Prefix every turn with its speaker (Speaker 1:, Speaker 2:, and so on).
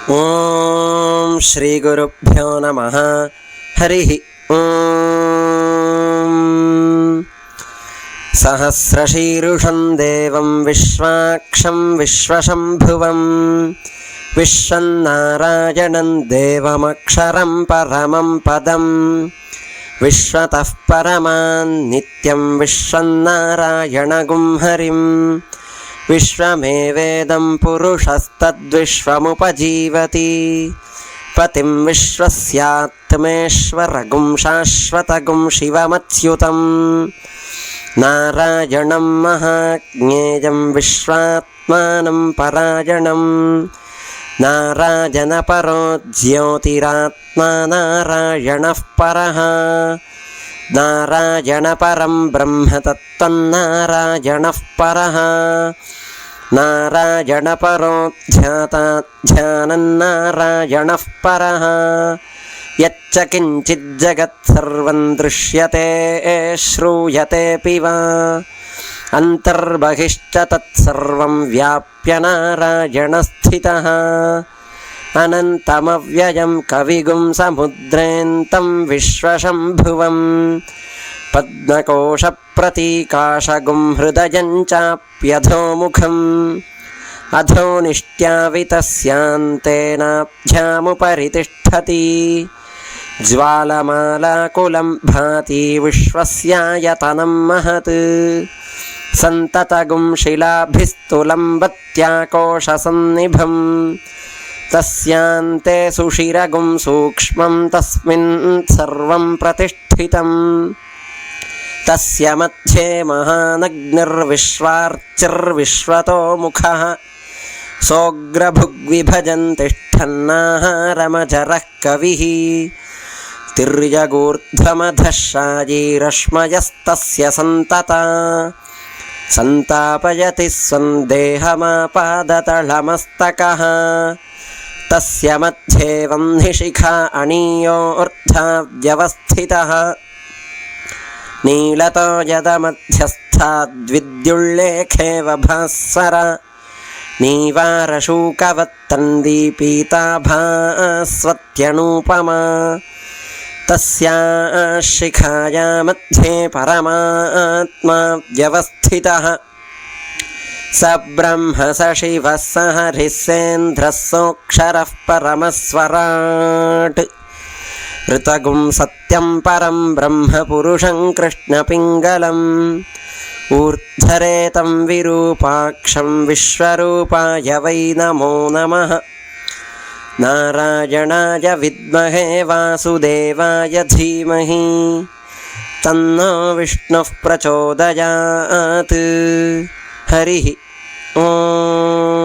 Speaker 1: ఓం శ్రీ గురుభ్యో నమః. హరి ఓం. సహస్రశీర్షం దేవం విశ్వాక్షం విశ్వశంభువం విశ్వన్నారాయణం దేవమక్షరం పరమం పదం విశ్వతః పరమాన్ నిత్యం విశ్వన్నారాయణగుం హరిం విశ్వమేవేదం పురుషస్తద్విశ్వముపజీవతి పతిం విశ్వస్యాత్మేశ్వరగుం శాశ్వతగుం శివమచ్యుతం నారాయణం మహాజ్ఞేయం విశ్వాత్మానం పరాయణం నారాయణపరో జ్యోతిరాత్మా నారాయణః పరః నారాయణపరం బ్రహ్మతత్త్వం నారాయణః పరః నారాయణపరో ధ్యాతా ధ్యానం నారాయణః పరః యచ్చ కించిజ్జగత్సర్వం దృశ్యతే శ్రూయతేऽపి వా అంతర్బహిశ్చ తత్సర్వం వ్యాప్య నారాయణస్థితః అనంతమవ్యయం కవిగుం సముద్రేంతం విశ్వశంభువం పద్మకోశప్రతీకాశగుం హృదయం చాప్యధోముఖం అధోనిష్ట్యావితస్యాంతేనాభ్యాముపరి తిష్టతి జ్వాలమాలాకులం భాతి విశ్వస్యాయతనం మహత్ సంతతగుం శిలాభిస్తులంబత్యాకోశసన్నిభం తస్యాంతే సుషిరగుం సూక్ష్మం తస్మిన్ సర్వం ప్రతిష్ఠితం తస్య మధ్యే మహానగ్నిర్విశ్వార్చిర్విశ్వతో ముఖః సోగ్రభుగ్విభజన్ తిష్టన్నాహారమజరః కవిః తిర్యగూర్ధ్వమధః శాయీరశ్మయస్తస్య సంతతా సంతాపయతి సందేహమాపాదతళమస్తకః తస్య మధ్యే వహ్నిశిఖా అణీయోర్ధ్వా వ్యవస్థితః నీలతో యదమధ్యస్థాద్విద్యుల్లేఖేవ భాస్వర నీవారశూకవత్తन्दీపీతాభాస్వత్యనూపమా తస్యాః శిఖాయా మధ్యే పరమాత్మా వ్యవస్థితః స బ్రహ్మ స శివః స హరిः సేంద్రः సోక్షరः పరమస్వరాట్ ఋతగుం సత్యం పరం బ్రహ్మ పురుషం కృష్ణపింగళం ఊర్ధ్వరేతం విరూపాక్షం విశ్వరూపాయ వై నమో నమః నారాయణాయ విద్మహే వాసుదేవాయ ధీమహి తన్నో విష్ణుః ప్రచోదయాత్. హరి ఓం.